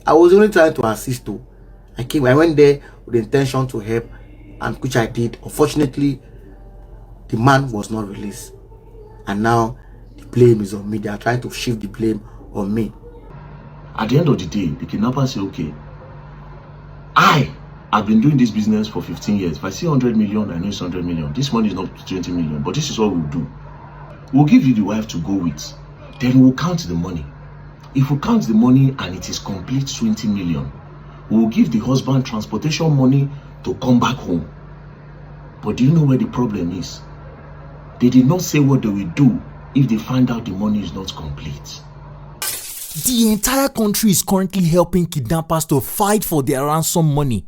I was only trying to assist too. I went there with the intention to help, and which I did. Unfortunately, the man was not released, and now the blame is on me. They are trying to shift the blame on me. At the end of the day, the kidnappers say, okay, I've been doing this business for 15 years. If I see 100 million, I know it's 100 million. This money is not 20 million, but this is what we'll do. We'll give you the wife to go with. Then we'll count the money. If we count the money and it is complete 20 million, we'll give the husband transportation money to come back home. But do you know where the problem is? They did not say what they will do if they find out the money is not complete. The entire country is currently helping kidnappers to fight for their ransom money.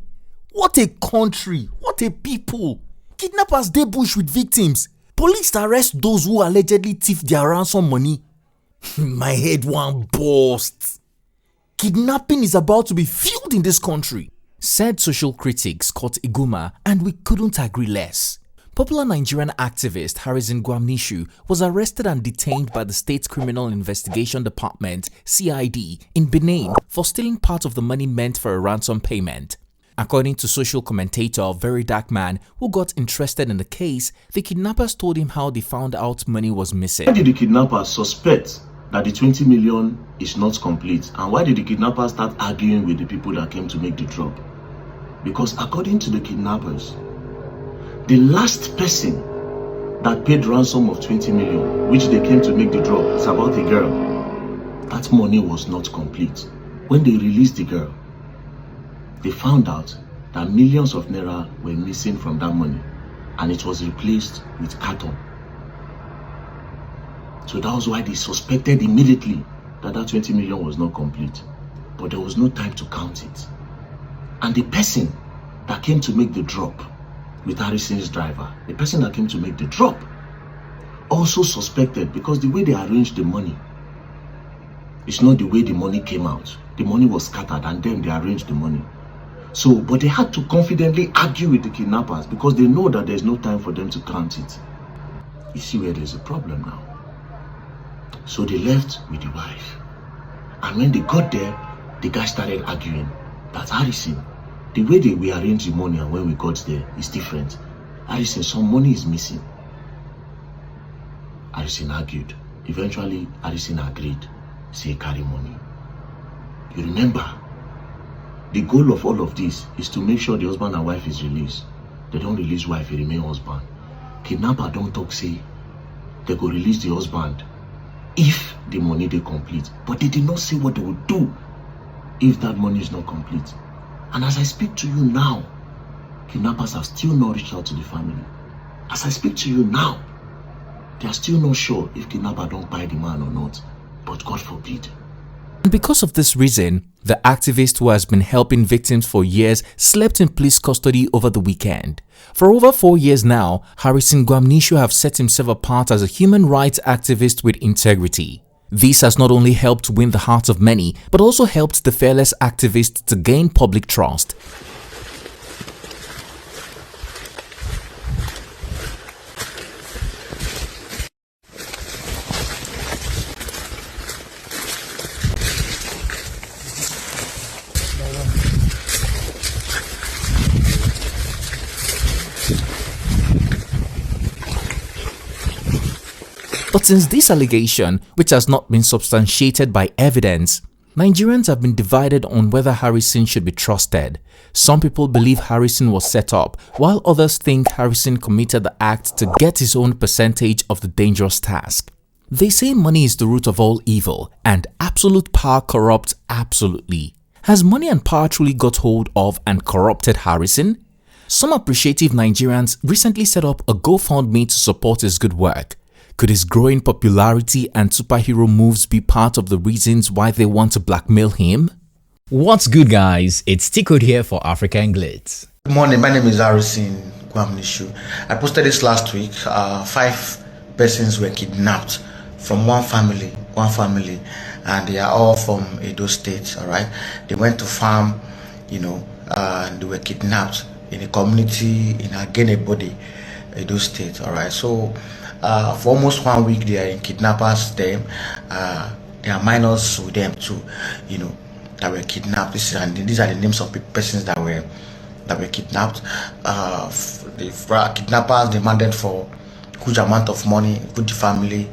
What a country! What a people! Kidnappers dey bush with victims. Police arrest those who allegedly thief their ransom money. My head wan burst. Kidnapping is about to be fueled in this country, said social critic Scott Iguma, and we couldn't agree less. Popular Nigerian activist Gwamnishu was arrested and detained by the State Criminal Investigation Department (CID) in Benin for stealing part of the money meant for a ransom payment. According to social commentator Very Dark Man, who got interested in the case, the kidnappers told him how they found out money was missing. Why did the kidnappers suspect that the 20 million is not complete? And why did the kidnappers start arguing with the people that came to make the drop? Because according to the kidnappers, the last person that paid ransom of 20 million, which they came to make the drop, is about a girl. That money was not complete. When they released the girl, they found out that millions of naira were missing from that money, and it was replaced with carton. So that was why they suspected immediately that that 20 million was not complete. But there was no time to count it. And the person that came to make the drop with Harrison's driver, the person that came to make the drop, also suspected, because the way they arranged the money, it's not the way the money came out. The money was scattered and then they arranged the money. So, but they had to confidently argue with the kidnappers because they know that there's no time for them to count it. You see where there's a problem now. So they left with the wife. And when they got there, the guy started arguing that Harrison, the way they arranged the money and when we got there is different. Harrison, some money is missing. Harrison argued. Eventually, Harrison agreed. Say, carry money. You remember, the goal of all of this is to make sure the husband and wife is released. They don't release wife, he remain husband. Kidnapper don't talk say they go release the husband if the money they complete. But they did not say what they would do if that money is not complete. And as I speak to you now, kidnappers have still not reached out to the family. As I speak to you now, they are still not sure if kidnapper don't buy the man or not. But God forbid. And because of this reason, the activist who has been helping victims for years slept in police custody over the weekend. For over 4 years now, Gwamnishu have set himself apart as a human rights activist with integrity. This has not only helped win the hearts of many, but also helped the fearless activist to gain public trust. But since this allegation, which has not been substantiated by evidence, Nigerians have been divided on whether Harrison should be trusted. Some people believe Harrison was set up, while others think Harrison committed the act to get his own percentage of the dangerous task. They say money is the root of all evil, and absolute power corrupts absolutely. Has money and power truly got hold of and corrupted Harrison? Some appreciative Nigerians recently set up a GoFundMe to support his good work. Could his growing popularity and superhero moves be part of the reasons why they want to blackmail him? What's good, guys? It's Tico here for African Glitz. Good morning, my name is Gwamnishu. I posted this last week. 5 persons were kidnapped from one family, and they are all from Edo State. All right, they went to farm, and they were kidnapped in a community in Agenebode, Edo State. All right, so for almost 1 week they are in kidnappers. There are minors with them too, that were kidnapped. These are the names of persons that were kidnapped. The kidnappers demanded for huge amount of money with the family.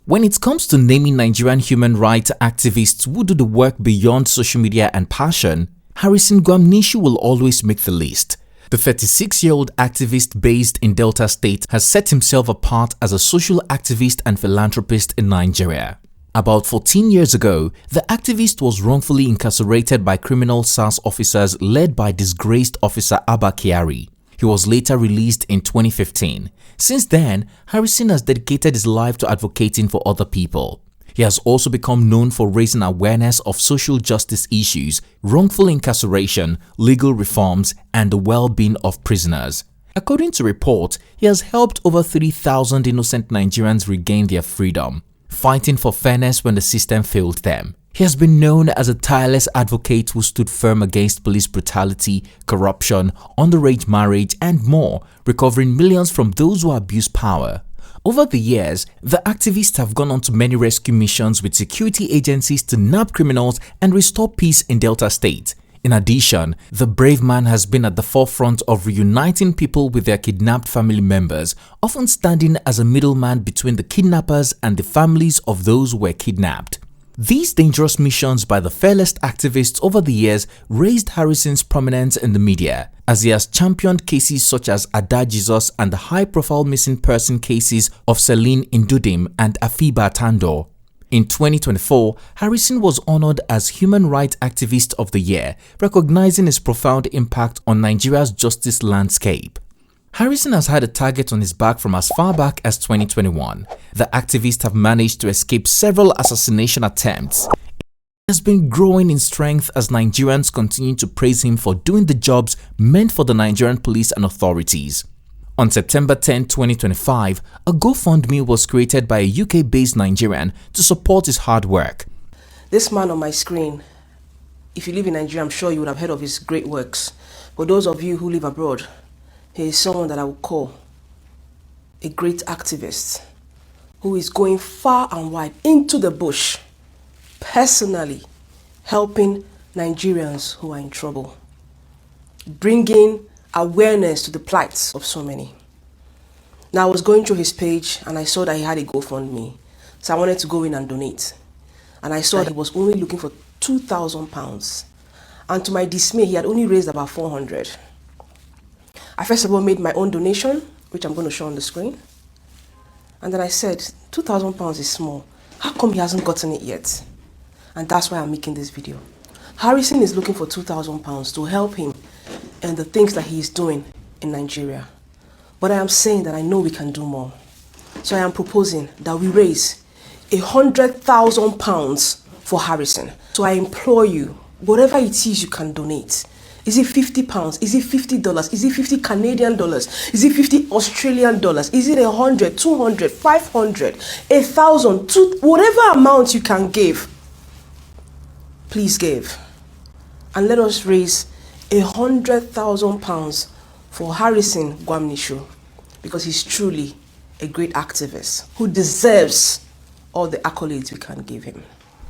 When it comes to naming Nigerian human rights activists who do the work beyond social media and passion, Harrison Gwamnishu will always make the list. The 36-year-old activist based in Delta State has set himself apart as a social activist and philanthropist in Nigeria. About 14 years ago, the activist was wrongfully incarcerated by criminal SARS officers led by disgraced officer Abba Kyari. He was later released in 2015. Since then, Harrison has dedicated his life to advocating for other people. He has also become known for raising awareness of social justice issues, wrongful incarceration, legal reforms, and the well-being of prisoners. According to reports, he has helped over 3,000 innocent Nigerians regain their freedom, fighting for fairness when the system failed them. He has been known as a tireless advocate who stood firm against police brutality, corruption, underage marriage, and more, recovering millions from those who abuse power. Over the years, the activists have gone on to many rescue missions with security agencies to nab criminals and restore peace in Delta State. In addition, the brave man has been at the forefront of reuniting people with their kidnapped family members, often standing as a middleman between the kidnappers and the families of those who were kidnapped. These dangerous missions by the fearless activists over the years raised Harrison's prominence in the media, as he has championed cases such as Ada Jesus and the high-profile missing person cases of Celine Indudim and Afiba Tandor. In 2024, Harrison was honored as Human Rights Activist of the Year, recognizing his profound impact on Nigeria's justice landscape. Harrison has had a target on his back from as far back as 2021. The activists have managed to escape several assassination attempts. He has been growing in strength as Nigerians continue to praise him for doing the jobs meant for the Nigerian police and authorities. On September 10, 2025, a GoFundMe was created by a UK-based Nigerian to support his hard work. This man on my screen, if you live in Nigeria, I'm sure you would have heard of his great works. For those of you who live abroad, he is someone that I would call a great activist who is going far and wide into the bush, personally helping Nigerians who are in trouble, bringing awareness to the plights of so many. Now, I was going through his page and I saw that he had a GoFundMe, so I wanted to go in and donate. And I saw that he was only looking for £2,000, and to my dismay, he had only raised about 400. I first of all made my own donation, which I'm going to show on the screen. And then I said, £2,000 is small. How come he hasn't gotten it yet? And that's why I'm making this video. Harrison is looking for £2,000 to help him in the things that he is doing in Nigeria. But I am saying that I know we can do more. So I am proposing that we raise £100,000 for Harrison. So I implore you, whatever it is you can donate. Is it £50? Is it $50? Is it 50 Canadian dollars? Is it 50 Australian dollars? Is it 100, 200, 500, 1,000, whatever amount you can give? Please give. And let us raise £100,000 for Harrison Gwamnishu, because he's truly a great activist who deserves all the accolades we can give him.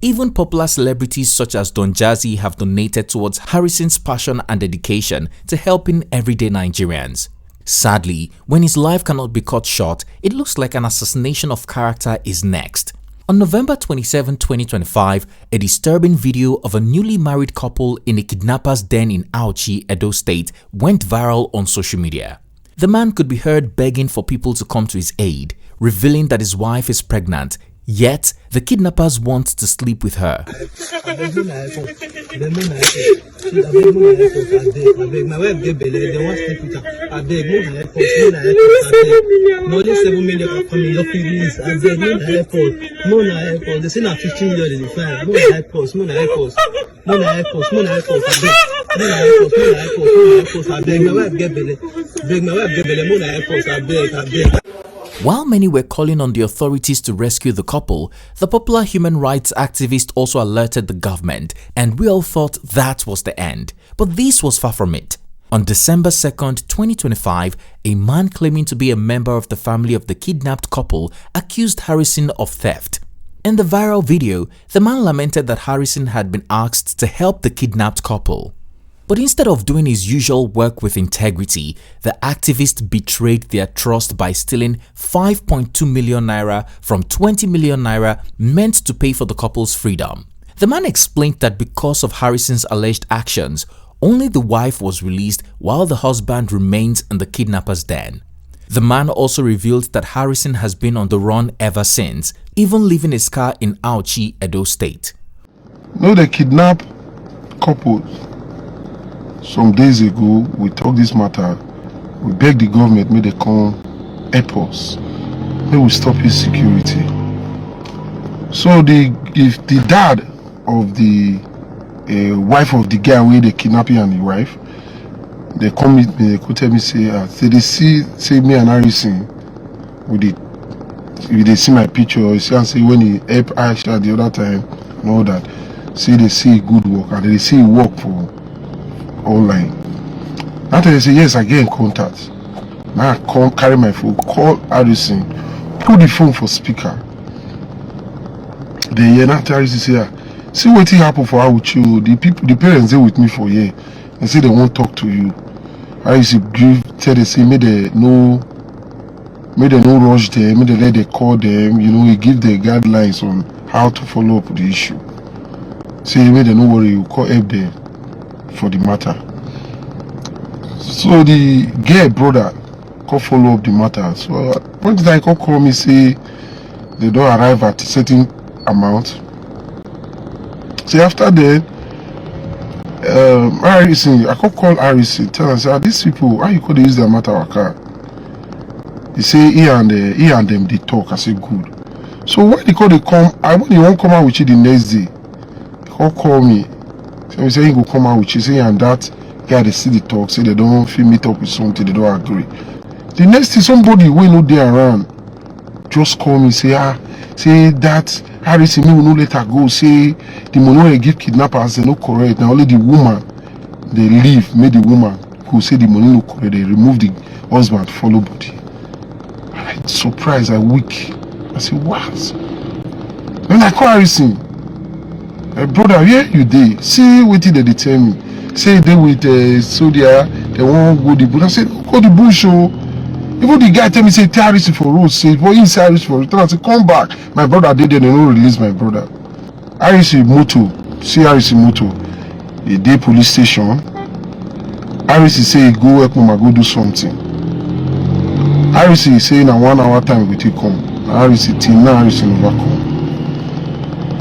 Even popular celebrities such as Don Jazzy have donated towards Harrison's passion and dedication to helping everyday Nigerians. Sadly, when his life cannot be cut short, it looks like an assassination of character is next. On November 27, 2025, a disturbing video of a newly married couple in a kidnapper's den in Auchi, Edo State went viral on social media. The man could be heard begging for people to come to his aid, revealing that his wife is pregnant. Yet, the kidnappers want to sleep with her. While many were calling on the authorities to rescue the couple, the popular human rights activist also alerted the government, and we all thought that was the end. But this was far from it. On December 2nd, 2025, a man claiming to be a member of the family of the kidnapped couple accused Harrison of theft. In the viral video, the man lamented that Harrison had been asked to help the kidnapped couple. But instead of doing his usual work with integrity, the activist betrayed their trust by stealing 5.2 million naira from 20 million naira meant to pay for the couple's freedom. The man explained that because of Harrison's alleged actions, only the wife was released while the husband remains in the kidnapper's den. The man also revealed that Harrison has been on the run ever since, even leaving his car in Auchi, Edo State. No, they kidnap couples. Some days ago, we talked this matter. We begged the government, may they come help us. May we stop his security. So if the dad of the wife of the guy where they kidnapping and the wife, they come meet me, they could tell me, say they see me and Harrison with it. If they see my picture, you see and say when he helped Aisha the other time and all that, say they see good work and they see work for online. After they say yes, I get in contact. Now I come carry my phone, call Harrison, put the phone for speaker. Then yeah, after Harrison say, see what happen for her with you. The parents they with me for a year. They say they won't talk to you. Harrison tell they say may they no rush them, may they let they call them, you know, he give the guidelines on how to follow up the issue. Say may they no worry, you call help them for the matter. So the girl brother can follow up the matter. So when did I call me say they don't arrive at a certain amount? So after that, Harrison, I could call Harrison, tell him, say, these people, how you could use their matter of car? He say he and them they talk. I say good. So when they come, when they won't come out with you the next day, they call me. So he say he go come out with you, say and that guy they see the talk, say they don't feel meet up with something, they don't agree. The next thing somebody will not there around just call me, say say that Harrison me will not let her go, say the money they give kidnappers they no correct. Now only the woman they leave, make the woman who say the money no correct, they remove the husband follow body. I surprised, I weak. I say what? When I call Harrison, brother, where you dey? See what did they tell me? Say they with Sodia, they won't go the bush. I said, go the bush, oh. Even the guy tell me, say, Harrison for road, say, boy, inside Harrison for return. I say, come back. My brother did, they don't release my brother. Harrison moto, see Harrison moto. He dey police station. Harrison say, go help mama, go do something. Harrison say, in a 1 hour time, we take come. Harrison, till now, Harrison overcome.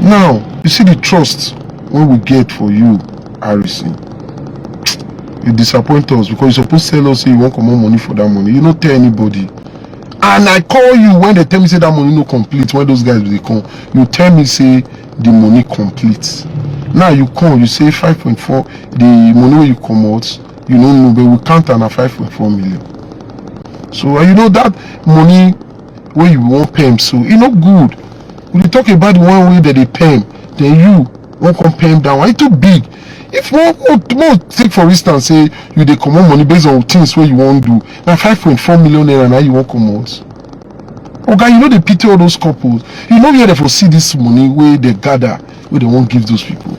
Now, you see the trust when we get for you, Harrison. You disappoint us because you're supposed to tell us say you want come more money for that money. You don't tell anybody. And I call you when they tell me say that money no complete. When those guys will come, you tell me say the money complete. Now you come, you say 5.4. The money where you come out, you don't know, but we count on a 5.4 million. So you know that money where you won't pay him, so it's not good. When you talk about the one way that they pay him, then you won't come pay him down. It's too big. If more take for instance, say you they come on money based on things where you won't do. Now 5.4 million naira now you won't come out. Okay, you know they pity all those couples. You know where they for see this money where they gather, where they won't give those people.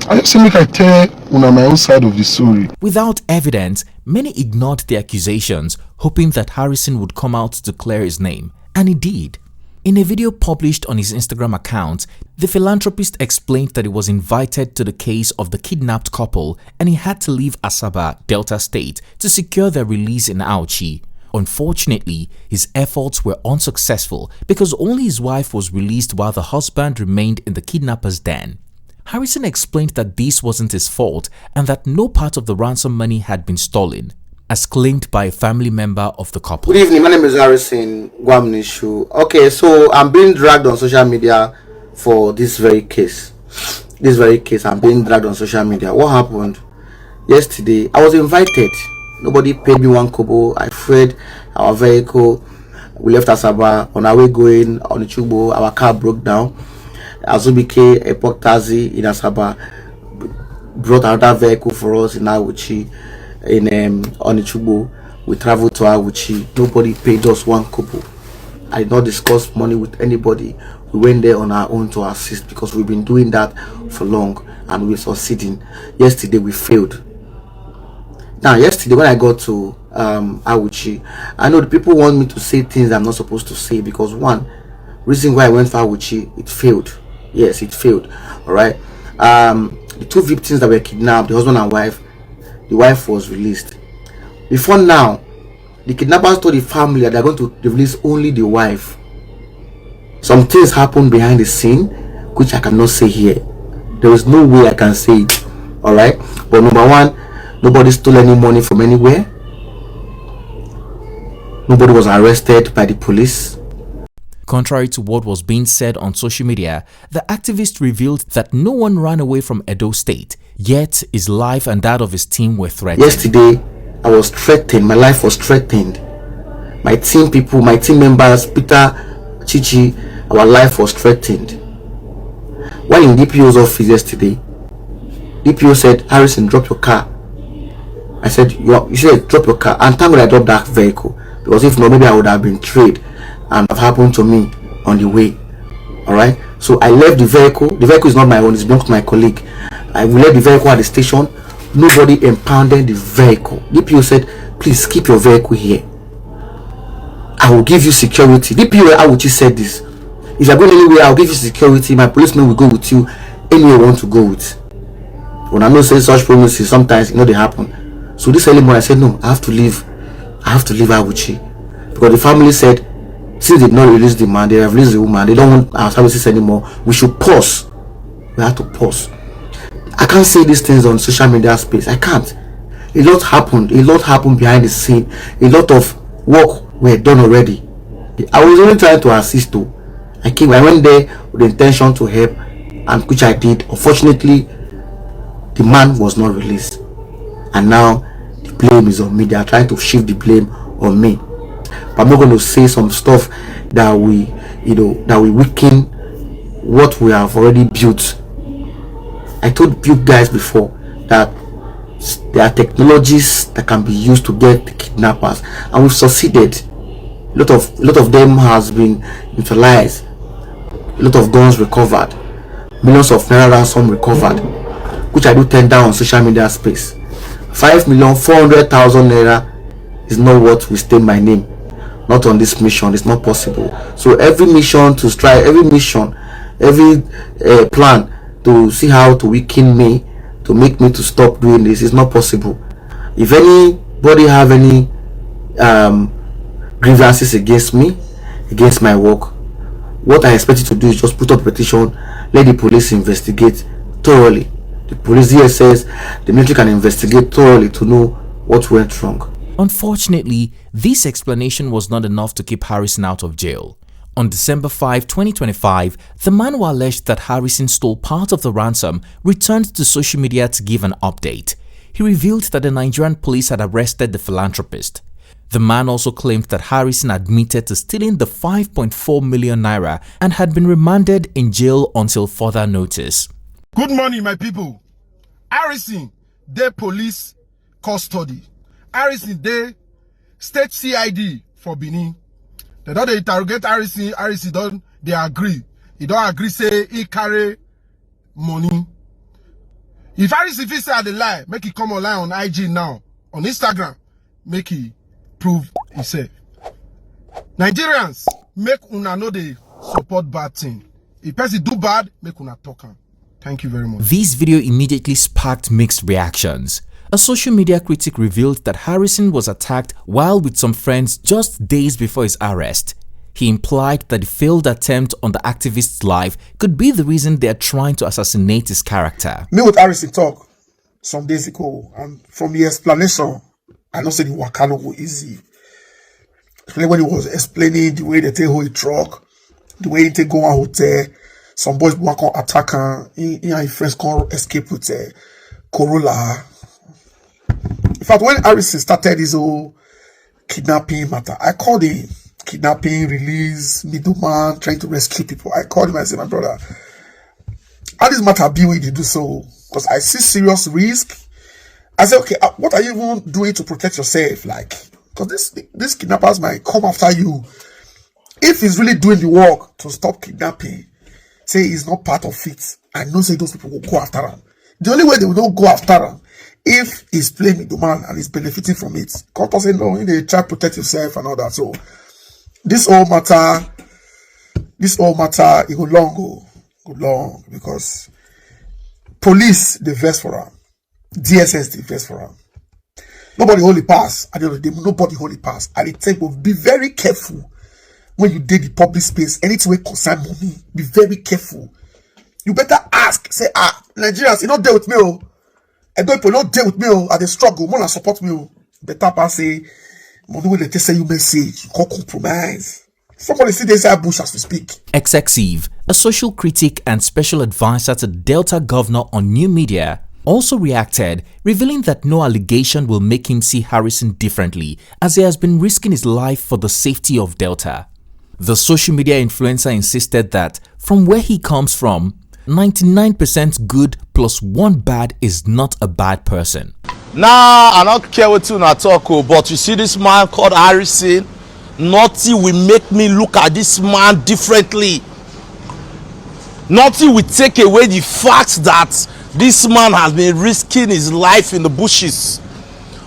I just make I tell on my own side of the story. Without evidence, many ignored the accusations, hoping that Harrison would come out to declare his name, and he did. In a video published on his Instagram account, the philanthropist explained that he was invited to the case of the kidnapped couple and he had to leave Asaba, Delta State, to secure their release in Auchi. Unfortunately, his efforts were unsuccessful because only his wife was released while the husband remained in the kidnapper's den. Harrison explained that this wasn't his fault and that no part of the ransom money had been stolen, as claimed by a family member of the couple. Good evening, my name is Harrison Gwamnishu. Okay, so I'm being dragged on social media for this very case. I'm being dragged on social media. What happened? Yesterday, I was invited. Nobody paid me 1 kobo. I fled our vehicle. We left Asaba. On our way going on the Chubo, our car broke down. Azubike, a pork taxi in Asaba, brought another vehicle for us in Awuchi. In Onichubo, we traveled to Awuchi. Nobody paid us 1 kobo. I did not discuss money with anybody. we went there on our own to assist, because we've been doing that for long and we're succeeding. Yesterday we failed. Now yesterday when I got to Awuchi, I know the people want me to say things I'm not supposed to say, because one reason why I went for Awuchi, it failed. Yes, it failed. All right. The two victims that were kidnapped, the husband and wife, the wife was released. Before now, the kidnappers told the family that they're going to release only the wife. Some things happened behind the scene which I cannot say here. There is no way I can say it. All right. But number one, nobody stole any money from anywhere. Nobody was arrested by the police. Contrary to what was being said on social media, the activist revealed that no one ran away from Edo State, yet his life and that of his team were threatened. Yesterday, I was threatened. My life was threatened. My team people, my team members, Peter, Chichi, our life was threatened. While in DPO's office yesterday, DPO said, Harrison, drop your car. I said, you said drop your car. And thank God I dropped that vehicle, because if not, maybe I would have been trade and have happened to me on the way. All right. So I left the vehicle. The vehicle is not my own. It belongs to my colleague. I left the vehicle at the station. Nobody impounded the vehicle. DPO said, please keep your vehicle here. I will give you security. DPO Awuchi said this. If you're going anywhere, I'll give you security. My policemen will go with you anywhere you want to go with. When I know say such promises, sometimes they happen. So this early morning I said, no, I have to leave Awuchi, because the family said, since they did not release the man, they have released the woman, they don't want our services anymore, we should pause. We have to pause. I can't say these things on social media space. I can't. A lot happened behind the scene. A lot of work were done already. I was only trying to assist though. I went there with the intention to help, and which I did. Unfortunately, the man was not released, and now the blame is on me. They are trying to shift the blame on me. But I'm not going to say some stuff that we weaken what we have already built. I told you guys before that there are technologies that can be used to get the kidnappers, and we've succeeded. A lot of them has been utilized. A lot of guns recovered, millions of naira ransom recovered, which I do tender on social media space. 5,400,000 naira is not what will stain my name. Not on this mission. It's not possible. So every mission to strive, every mission, every plan to see how to weaken me, to make me to stop doing this, is not possible. If anybody have any grievances against me, against my work, what I expect you to do is just put up a petition, let the police investigate thoroughly. The police, DSS, the military can investigate thoroughly to know what went wrong. Unfortunately, this explanation was not enough to keep Harrison out of jail. On December 5, 2025, the man who alleged that Harrison stole part of the ransom returned to social media to give an update. He revealed that the Nigerian police had arrested the philanthropist. The man also claimed that Harrison admitted to stealing the 5.4 million naira and had been remanded in jail until further notice. Good morning, my people. Harrison, they police custody. Harrison, they state CID for Benin. They don't interrogate Harrison. Harrison don't, they agree. He don't agree, say he carry money. If Harrison fit say the lie, make he come online on IG now, on Instagram, make he prove himself. Nigerians, make una know they support bad thing. If person do bad, make una talk am. Thank you very much. This video immediately sparked mixed reactions. A social media critic revealed that Harrison was attacked while with some friends just days before his arrest. He implied that the failed attempt on the activist's life could be the reason they are trying to assassinate his character. Me with Harrison talk some days ago, and from the explanation, I know say the waka no go easy. When he was explaining the way they take hold truck, the way he take go a hotel, some boys walk on attack him, he and his friends can't escape with Corolla. In fact, when Harrison started his whole kidnapping matter, I called him kidnapping, release, middleman, trying to rescue people. I called him and said, my brother, how this matter be when you do so? Because I see serious risk. I said, okay, what are you even doing to protect yourself? Like, because this kidnappers might come after you if he's really doing the work to stop kidnapping, say he's not part of it, I know say those people will go after him. The only way they will not go after him if he's playing middleman and he's benefiting from it. Court say no, you need to try to protect yourself and all that. So this all matter, it go long because police they vest for him, DSS they vest for him. Nobody holy pass. At the end of the day, nobody holy pass. At the time of be very careful when you did the public space. Anything will concern money. Be very careful. You better ask. Say, Nigerians, you not there with me. And don't people not there with me. At the struggle, more than support me. Better pass say, money will let say you message. You can't compromise. Somebody see this bush as we speak. Excessive, a social critic and special advisor to Delta Governor on new media, also reacted, revealing that no allegation will make him see Harrison differently, as he has been risking his life for the safety of Delta. The social media influencer insisted that, from where he comes from, 99% good plus 1 bad is not a bad person. Nah, I don't care what you talk, but you see this man called Harrison, nothing will make me look at this man differently. Nothing will take away the fact that this man has been risking his life in the bushes.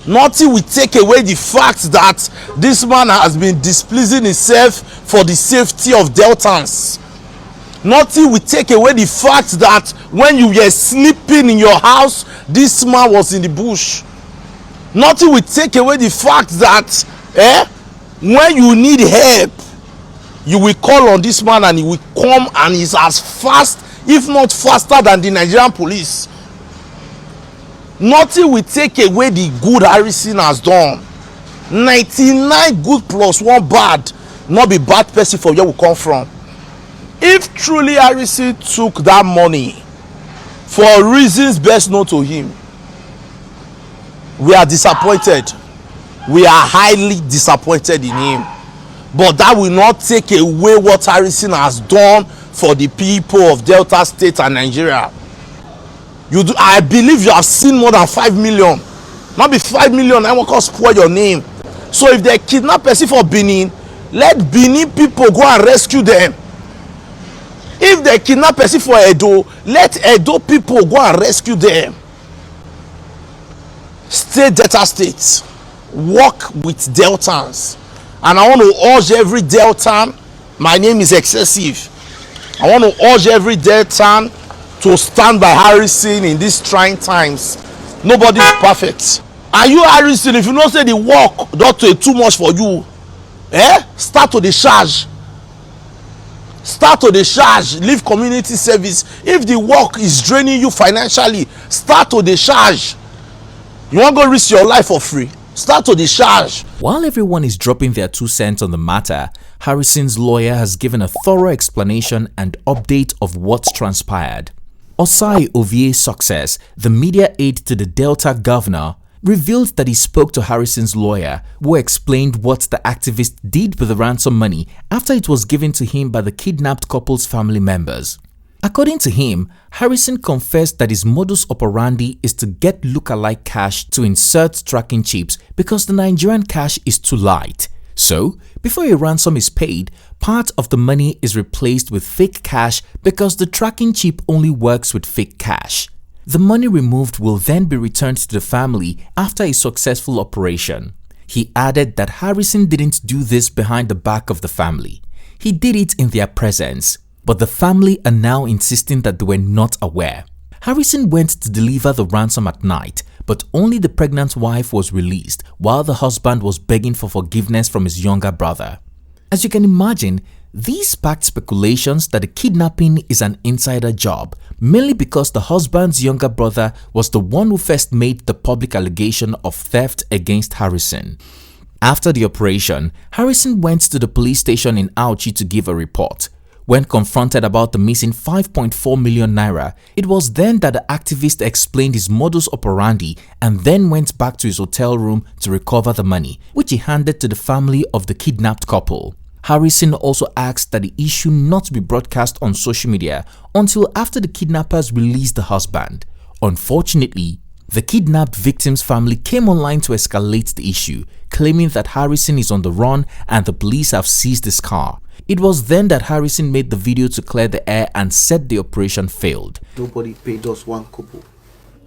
Nothing will take away the fact that this man has been displeasing himself for the safety of Deltans. Nothing will take away the fact that when you were sleeping in your house, this man was in the bush. Nothing will take away the fact that when you need help, you will call on this man and he will come and he's as fast, if not faster than the Nigerian police. Nothing will take away the good Harrison has done. 99 good plus 1 bad, not be bad person for where we come from. If truly Harrison took that money for reasons best known to him, we are disappointed. We are highly disappointed in him. But that will not take away what Harrison has done for the people of Delta State and Nigeria. I believe you have seen more than 5 million. Not be 5 million, I won't spoil your name. So if they kidnap person for Benin, let Benin people go and rescue them. If they kidnap person for Edo, let Edo people go and rescue them. Stay Delta State. Work with Deltans. And I want to urge every Deltan, my name is Excessive. I want to urge every Deltan to stand by Harrison in these trying times. Nobody is perfect. Are you Harrison? If you don't say the work not too much for you, start to the charge. Start to the charge. Leave community service. If the work is draining you financially, start to the charge. You want to go risk your life for free? Start to the charge. While everyone is dropping their 2 cents on the matter, Harrison's lawyer has given a thorough explanation and update of what's transpired. Osai Ovie Success, the media aide to the Delta governor, revealed that he spoke to Harrison's lawyer, who explained what the activist did with the ransom money after it was given to him by the kidnapped couple's family members. According to him, Harrison confessed that his modus operandi is to get look-alike cash to insert tracking chips because the Nigerian cash is too light. So, before a ransom is paid, part of the money is replaced with fake cash because the tracking chip only works with fake cash. The money removed will then be returned to the family after a successful operation. He added that Harrison didn't do this behind the back of the family. He did it in their presence. But the family are now insisting that they were not aware. Harrison went to deliver the ransom at night, but only the pregnant wife was released while the husband was begging for forgiveness from his younger brother. As you can imagine, these sparked speculations that the kidnapping is an insider job, mainly because the husband's younger brother was the one who first made the public allegation of theft against Harrison. After the operation, Harrison went to the police station in Auchi to give a report. When confronted about the missing 5.4 million naira, it was then that the activist explained his modus operandi and then went back to his hotel room to recover the money, which he handed to the family of the kidnapped couple. Harrison also asked that the issue not be broadcast on social media until after the kidnappers released the husband. Unfortunately, the kidnapped victim's family came online to escalate the issue, claiming that Harrison is on the run and the police have seized his car. It was then that Harrison made the video to clear the air and said the operation failed. Nobody paid us one kobo.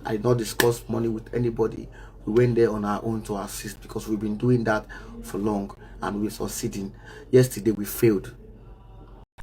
I did not discuss money with anybody. We went there on our own to assist because we've been doing that for long and we're succeeding. Yesterday we failed.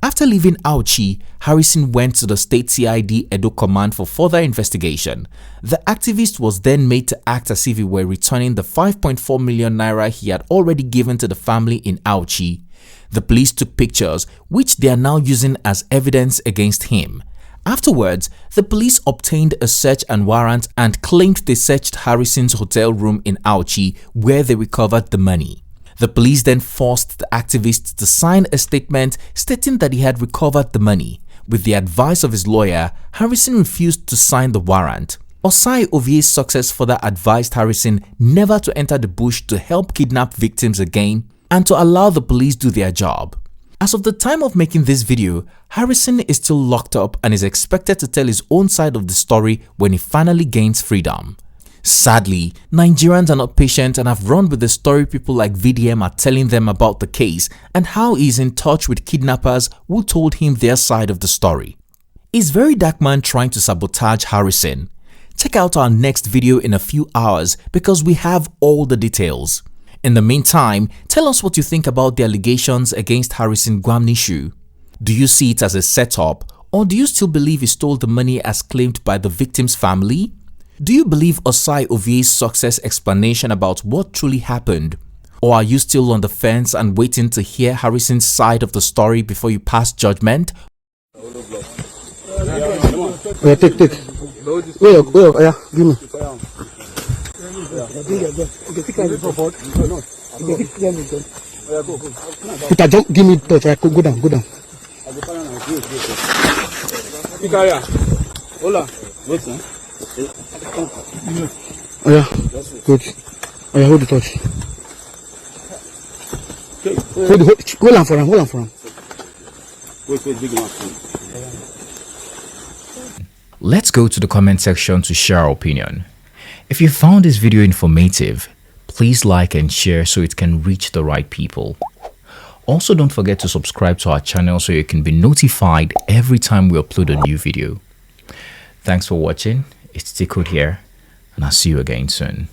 After leaving Auchi, Harrison went to the State CID Edo Command for further investigation. The activist was then made to act as if he were returning the 5.4 million naira he had already given to the family in Auchi. The police took pictures, which they are now using as evidence against him. Afterwards, the police obtained a search and warrant and claimed they searched Harrison's hotel room in Auchi, where they recovered the money. The police then forced the activist to sign a statement stating that he had recovered the money. With the advice of his lawyer, Harrison refused to sign the warrant. Osai Ovie's success further advised Harrison never to enter the bush to help kidnap victims again and to allow the police do their job. As of the time of making this video, Harrison is still locked up and is expected to tell his own side of the story when he finally gains freedom. Sadly, Nigerians are not patient and have run with the story people like VDM are telling them about the case and how he is in touch with kidnappers who told him their side of the story. Is Very Dark Man trying to sabotage Harrison? Check out our next video in a few hours because we have all the details. In the meantime, tell us what you think about the allegations against Harrison Gwamnishu. Do you see it as a setup, or do you still believe he stole the money as claimed by the victim's family? Do you believe Osai Ovie's success explanation about what truly happened? Or are you still on the fence and waiting to hear Harrison's side of the story before you pass judgment? Take. Wait, yeah, give me. Peter, don't give me touch. Right, go down. Hola. Oh yeah, good. Oh yeah, hold the touch. Hold on for him. Wait, big enough. Let's go to the comment section to share our opinion. If you found this video informative, please like and share so it can reach the right people. Also, don't forget to subscribe to our channel so you can be notified every time we upload a new video. Thanks for watching. It's Tico here, and I'll see you again soon.